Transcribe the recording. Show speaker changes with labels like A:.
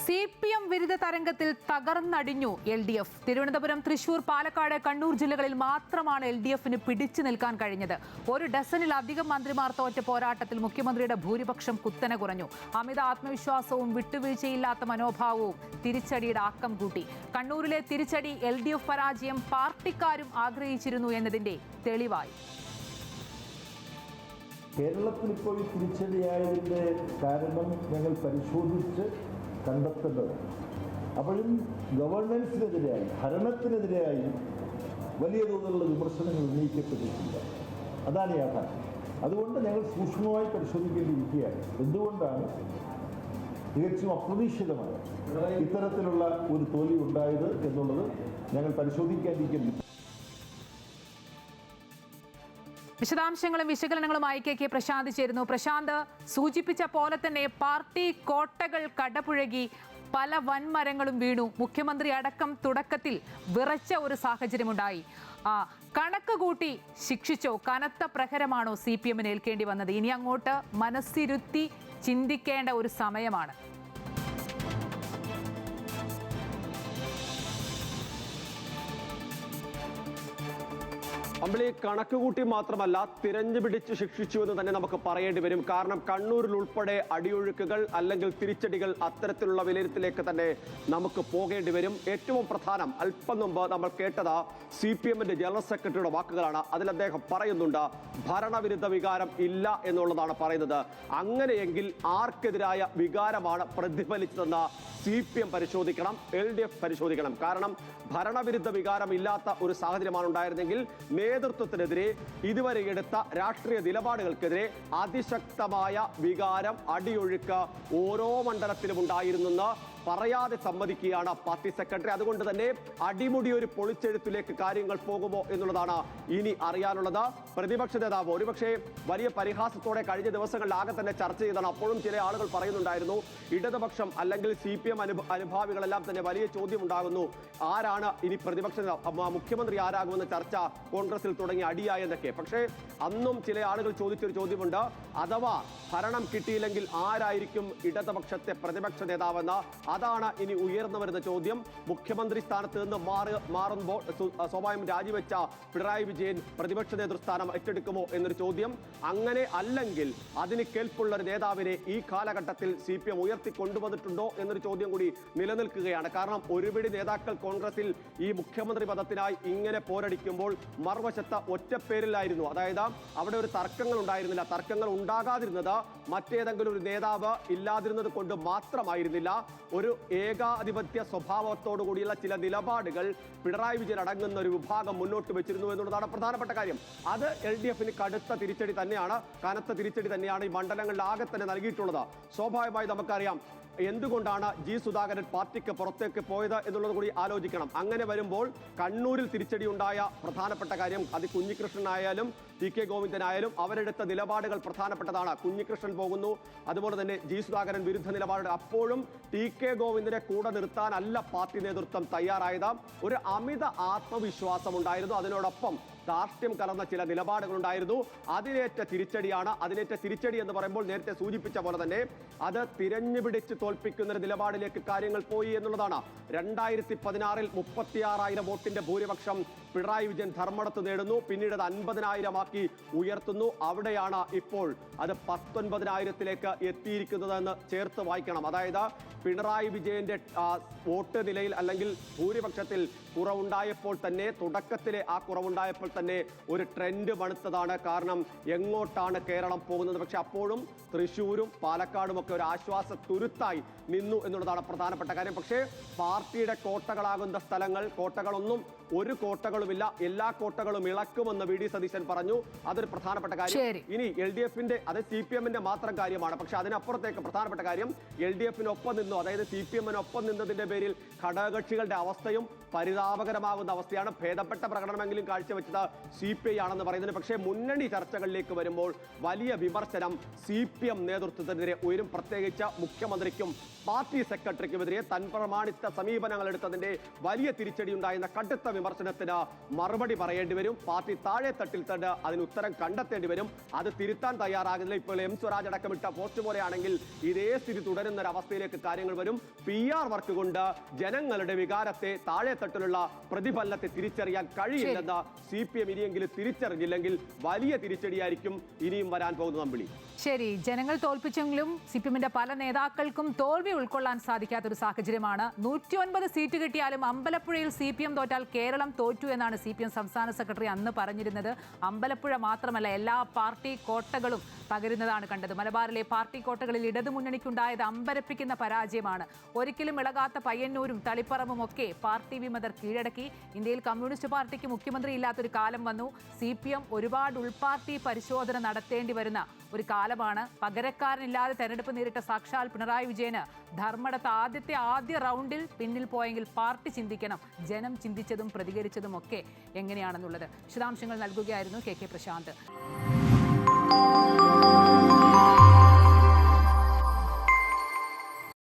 A: CPM വിരുദ്ധ തരംഗത്തിൽ തകർന്നടിഞ്ഞു LDF. Thiruvananthapuram, Thrissur, Palakkad, Kannur ജില്ലകളിൽ മാത്രമാണ് LDFന് പിടിച്ചു നിൽക്കാൻ കഴിഞ്ഞത്. ഒരു ഡസനിലധികം മന്ത്രിമാർ തോറ്റ പോരാട്ടത്തിൽ മുഖ്യമന്ത്രിയുടെ ഭൂരിപക്ഷം കുത്തനെ കുറഞ്ഞു. അമിത ആത്മവിശ്വാസവും വിട്ടുവീഴ്ചയില്ലാത്ത മനോഭാവവും തിരിച്ചടിയുടെ ആക്കം കൂട്ടി. കണ്ണൂരിലെ തിരിച്ചടി LDF പരാജയം പാർട്ടിക്കാരും ആഗ്രഹിച്ചിരുന്നു എന്നതിന്റെ തെളിവായി.
B: കേരളത്തിൽ ഇപ്പോൾ ഈ തിരിച്ചടിയായതിൻ്റെ കാരണം ഞങ്ങൾ പരിശോധിച്ച് കണ്ടെത്തേണ്ടതാണ്. അപ്പോഴും ഗവൺമെൻസിനെതിരെയായി, ഭരണത്തിനെതിരെയായി വലിയ തോതിലുള്ള വിമർശനങ്ങൾ ഉന്നയിക്കപ്പെട്ടിട്ടില്ല. അതാണ് യാഥാർത്ഥ്യം. അതുകൊണ്ട് ഞങ്ങൾ സൂക്ഷ്മമായി പരിശോധിക്കേണ്ടിയിരിക്കുകയാണ്. എന്തുകൊണ്ടാണ് തികച്ചും അപ്രതീക്ഷിതമായ ഇത്തരത്തിലുള്ള ഒരു തോൽവി ഉണ്ടായത് എന്നുള്ളത് ഞങ്ങൾ പരിശോധിക്കാതിരിക്കുന്നു.
A: വിശദാംശങ്ങളും വിശകലനങ്ങളുമായി KK പ്രശാന്ത് ചേരുന്നു. പ്രശാന്ത് സൂചിപ്പിച്ച പോലെ തന്നെ പാർട്ടി കോട്ടകൾ കടപുഴകി പല വൻമരങ്ങളും വീണു. മുഖ്യമന്ത്രി അടക്കം തുടക്കത്തിൽ വിറച്ച ഒരു സാഹചര്യമുണ്ടായി. കണക്ക് കൂട്ടി ശിക്ഷിച്ചോ? കനത്ത പ്രഹരമാണോ CPMന് ഏൽക്കേണ്ടി വന്നത്? ഇനി അങ്ങോട്ട് മനസ്സിരുത്തി ചിന്തിക്കേണ്ട ഒരു സമയമാണ്.
C: അമ്പിളി, കണക്കുകൂട്ടി മാത്രമല്ല തിരഞ്ഞു പിടിച്ച് ശിക്ഷിച്ചു എന്ന് തന്നെ നമുക്ക് പറയേണ്ടി വരും. കാരണം കണ്ണൂരിൽ ഉൾപ്പെടെ അടിയൊഴുക്കുകൾ അല്ലെങ്കിൽ തിരിച്ചടികൾ അത്തരത്തിലുള്ള വിലയിരുത്തലേക്ക് തന്നെ നമുക്ക് പോകേണ്ടി വരും. ഏറ്റവും പ്രധാനം, അല്പം മുമ്പ് നമ്മൾ കേട്ടത് CPMന്റെ ജനറൽ സെക്രട്ടറിയുടെ വാക്കുകളാണ്. അതിൽ അദ്ദേഹം പറയുന്നുണ്ട് ഭരണവിരുദ്ധ വികാരം ഇല്ല എന്നുള്ളതാണ് പറയുന്നത്. അങ്ങനെയെങ്കിൽ ആർക്കെതിരായ വികാരമാണ് പ്രതിഫലിച്ചതെന്ന് CPM പരിശോധിക്കണം, LDF പരിശോധിക്കണം. കാരണം ഭരണവിരുദ്ധ വികാരം ഇല്ലാത്ത ഒരു സാഹചര്യമാണ് ഉണ്ടായിരുന്നെങ്കിൽ നേതൃത്വത്തിനെതിരെ ഇതുവരെ എടുത്ത രാഷ്ട്രീയ നിലപാടുകൾക്കെതിരെ അതിശക്തമായ വികാരം, അടിയൊഴുക്ക് ഓരോ മണ്ഡലത്തിലും ഉണ്ടായിരുന്നെന്ന് പറയാതെ സമ്മതിക്കുകയാണ് പാർട്ടി സെക്രട്ടറി. അതുകൊണ്ട് തന്നെ അടിമുടി ഒരു പൊളിച്ചെഴുത്തിലേക്ക് കാര്യങ്ങൾ പോകുമോ എന്നുള്ളതാണ് ഇനി അറിയാനുള്ളത്. പ്രതിപക്ഷ നേതാവ് ഒരുപക്ഷെ വലിയ പരിഹാസത്തോടെ കഴിഞ്ഞ ദിവസങ്ങളിൽ ആകെ തന്നെ ചർച്ച ചെയ്താണ്. അപ്പോഴും ചില ആളുകൾ പറയുന്നുണ്ടായിരുന്നു ഇടതുപക്ഷം അല്ലെങ്കിൽ CPM അനുഭാവികളെല്ലാം തന്നെ വലിയ ചോദ്യം ഉണ്ടാകുന്നു, ആരാണ് ഇനി പ്രതിപക്ഷ മുഖ്യമന്ത്രി ആരാകുമെന്ന ചർച്ച കോൺഗ്രസിൽ തുടങ്ങി അടിയായെന്നൊക്കെ. പക്ഷേ അന്നും ചില ആളുകൾ ചോദിച്ചൊരു ചോദ്യമുണ്ട്, അഥവാ ഭരണം കിട്ടിയില്ലെങ്കിൽ ആരായിരിക്കും ഇടതുപക്ഷത്തെ പ്രതിപക്ഷ നേതാവെന്ന്. അതാണ് ഇനി ഉയർന്നു വരുന്ന ചോദ്യം. മുഖ്യമന്ത്രി സ്ഥാനത്ത് നിന്ന് മാറുമ്പോൾ സ്വാഭാവികം രാജിവെച്ച പിണറായി വിജയൻ പ്രതിപക്ഷ നേതൃസ്ഥാനം ഏറ്റെടുക്കുമോ എന്നൊരു ചോദ്യം. അങ്ങനെ അല്ലെങ്കിൽ അതിന് കേൾപ്പുള്ള ഒരു നേതാവിനെ ഈ കാലഘട്ടത്തിൽ CPM ഉയർത്തിക്കൊണ്ടുവന്നിട്ടുണ്ടോ എന്നൊരു ചോദ്യം കൂടി നിലനിൽക്കുകയാണ്. കാരണം ഒരുപിടി നേതാക്കൾ കോൺഗ്രസിൽ ഈ മുഖ്യമന്ത്രി പദത്തിനായി ഇങ്ങനെ പോരടിക്കുമ്പോൾ മറുവശത്ത് ഒറ്റപ്പേരിലായിരുന്നു. അതായത് അവിടെ ഒരു തർക്കങ്ങൾ ഉണ്ടായിരുന്നില്ല. തർക്കങ്ങൾ ഉണ്ടാകാതിരുന്നത് മറ്റേതെങ്കിലും ഒരു നേതാവ് ഇല്ലാതിരുന്നത് കൊണ്ട് മാത്രമായിരുന്നില്ല. ഒരു ഏകാധിപത്യ സ്വഭാവത്തോടു കൂടിയുള്ള ചില നിലപാടുകൾ പിണറായി വിജയൻ അടങ്ങുന്ന ഒരു വിഭാഗം മുന്നോട്ട് വെച്ചിരുന്നു എന്നുള്ളതാണ് പ്രധാനപ്പെട്ട കാര്യം. അത് LDFന് കടുത്ത തിരിച്ചടി തന്നെയാണ്, കനത്ത തിരിച്ചടി തന്നെയാണ് ഈ മണ്ഡലങ്ങളിൽ ആകെ തന്നെ നൽകിയിട്ടുള്ളത്. സ്വാഭാവികമായി നമുക്കറിയാം എന്തുകൊണ്ടാണ് G. സുധാകരൻ പാർട്ടിക്ക് പുറത്തേക്ക് പോയത് എന്നുള്ളത് കൂടി ആലോചിക്കണം. അങ്ങനെ വരുമ്പോൾ കണ്ണൂരിൽ തിരിച്ചടി ഉണ്ടായ പ്രധാനപ്പെട്ട കാര്യം അത് കുഞ്ഞികൃഷ്ണനായാലും TK ഗോവിന്ദനായാലും അവരെടുത്ത നിലപാടുകൾ പ്രധാനപ്പെട്ടതാണ്. കുഞ്ഞികൃഷ്ണൻ പോകുന്നു, അതുപോലെ തന്നെ G. സുധാകരൻ വിരുദ്ധ നിലപാട്. അപ്പോഴും TK ഗോവിന്ദനെ കൂടെ നിർത്താനല്ല പാർട്ടി നേതൃത്വം തയ്യാറായത്. ഒരു അമിത ആത്മവിശ്വാസം ഉണ്ടായിരുന്നു. അതിനോടൊപ്പം ധാർഷ്ട്യം കലർന്ന ചില നിലപാടുകളുണ്ടായിരുന്നു. അതിനേറ്റ തിരിച്ചടിയാണ്. അതിനേറ്റ തിരിച്ചടി എന്ന് പറയുമ്പോൾ നേരത്തെ സൂചിപ്പിച്ച പോലെ തന്നെ അത് തിരഞ്ഞുപിടിച്ച് തോൽപ്പിക്കുന്ന ഒരു നിലപാടിലേക്ക് കാര്യങ്ങൾ പോയി എന്നുള്ളതാണ്. 2016 36,000 വോട്ടിന്റെ ഭൂരിപക്ഷം പിണറായി വിജയൻ ധർമ്മടത്ത് നേടുന്നു. പിന്നീട് അത് 50,000 ഉയർത്തുന്നു. അവിടെയാണ് ഇപ്പോൾ അത് 19,000 എത്തിയിരിക്കുന്നതെന്ന് ചേർത്ത് വായിക്കണം. അതായത് പിണറായി വിജയന്റെ വോട്ട് നിലയിൽ അല്ലെങ്കിൽ ഭൂരിപക്ഷത്തിൽ കുറവുണ്ടായപ്പോൾ തന്നെ, തുടക്കത്തിലെ ആ കുറവുണ്ടായപ്പോൾ തന്നെ ഒരു ട്രെൻഡ് മണുത്തതാണ്. കാരണം എങ്ങോട്ടാണ് കേരളം പോകുന്നത്? പക്ഷെ അപ്പോഴും തൃശ്ശൂരും പാലക്കാടും ഒക്കെ ഒരു ആശ്വാസ തുരുത്തായി നിന്നു എന്നുള്ളതാണ് പ്രധാനപ്പെട്ട കാര്യം. പക്ഷേ പാർട്ടിയുടെ കോട്ടകളാകുന്ന സ്ഥലങ്ങൾ, കോട്ടകളൊന്നും ഒരു കോട്ടകളുമില്ല, എല്ലാ കോട്ടകളും ഇളക്കുമെന്ന് VD സതീശൻ പറഞ്ഞു. അതൊരു പ്രധാനപ്പെട്ട കാര്യം. ഇനി LDFന്റെ, അത് CPMന്റെ മാത്രം കാര്യമാണ്. പക്ഷെ അതിനപ്പുറത്തേക്ക് പ്രധാനപ്പെട്ട കാര്യം LDFനൊപ്പം നിന്നു, അതായത് CPMനൊപ്പം നിന്നതിന്റെ പേരിൽ ഘടകകക്ഷികളുടെ അവസ്ഥയും പരിതാപകരമാകുന്ന അവസ്ഥയാണ്. ഭേദപ്പെട്ട പ്രകടനമെങ്കിലും കാഴ്ചവെച്ചത് CPI ആണെന്ന് പറയുന്നത്. പക്ഷേ മുന്നണി ചർച്ചകളിലേക്ക് വരുമ്പോൾ വലിയ വിമർശനം CPM നേതൃത്വത്തിനെതിരെ ഉയരും. പ്രത്യേകിച്ച് മുഖ്യമന്ത്രിക്കും പാർട്ടി സെക്രട്ടറിക്കുമെതിരെ തൻപ്രമാണിത്ത സമീപനങ്ങൾ എടുത്തതിന്റെ വലിയ തിരിച്ചടി ഉണ്ടായിരുന്ന കടുത്ത വിമർശനത്തിന് മറുപടി പറയേണ്ടി വരും. പാർട്ടി താഴെത്തട്ടിൽ തന്നെ അതിന് ഉത്തരം കണ്ടെത്തേണ്ടി വരും. അത് തിരുത്താൻ തയ്യാറാകുന്നില്ല. ഇപ്പോൾ M സ്വരാജ് അടക്കമിട്ട പോസ്റ്റ് പോലെയാണെങ്കിൽ ഇതേ സ്ഥിതി തുടരുന്ന ഒരു അവസ്ഥയിലേക്ക് കാര്യങ്ങൾ വരും. PR വർക്ക് കൊണ്ട് ജനങ്ങളുടെ വികാരത്തെ, താഴെത്തട്ടിലുള്ള പ്രതിഫലനത്തെ തിരിച്ചറിയാൻ കഴിയില്ലെന്ന് CPM ഇനിയെങ്കിലും തിരിച്ചറിഞ്ഞില്ലെങ്കിൽ വലിയ തിരിച്ചടിയായിരിക്കും ഇനിയും വരാൻ പോകുന്ന അമ്പിളി.
A: ശരി, ജനങ്ങൾ തോൽപ്പിച്ചെങ്കിലും CPM-ന്റെ പല നേതാക്കൾക്കും തോൽവി ഉൾക്കൊള്ളാൻ സാധിക്കാത്തൊരു സാഹചര്യമാണ്. 109 സീറ്റ് കിട്ടിയാലും അമ്പലപ്പുഴയിൽ CPM തോറ്റാൽ കേരളം തോറ്റു എന്നാണ് CPM സംസ്ഥാന സെക്രട്ടറി അന്ന് പറഞ്ഞിരുന്നത്. അമ്പലപ്പുഴ മാത്രമല്ല, എല്ലാ പാർട്ടി കോട്ടകളും തകരുന്നതാണ് കണ്ടത്. മലബാറിലെ പാർട്ടി കോട്ടകളിൽ ഇടതുമുന്നണിക്കുണ്ടായത് അമ്പരപ്പിക്കുന്ന പരാജയമാണ്. ഒരിക്കലും ഇളകാത്ത പയ്യന്നൂരും തളിപ്പറമ്പും ഒക്കെ പാർട്ടി വിമതർ കീഴടക്കി. ഇന്ത്യയിൽ കമ്മ്യൂണിസ്റ്റ് പാർട്ടിക്ക് മുഖ്യമന്ത്രി ഇല്ലാത്തൊരു കാലം വന്നു. CPM ഒരുപാട് ഉൾപാർട്ടി പരിശോധന നടത്തേണ്ടി വരുന്ന ഒരു കാലമാണ്. പകരക്കാരനില്ലാതെ തെരഞ്ഞെടുപ്പ് നേരിട്ട സാക്ഷാൽ പിണറായി വിജയന് ധർമ്മടത്ത് ആദ്യ റൗണ്ടിൽ പിന്നിൽ പോയെങ്കിൽ പാർട്ടി ചിന്തിക്കണം. ജനം ചിന്തിച്ചതും പ്രതികരിച്ചതും ഒക്കെ എങ്ങനെയാണെന്നുള്ളത് വിശദാംശങ്ങൾ നൽകുകയായിരുന്നു KK പ്രശാന്ത്.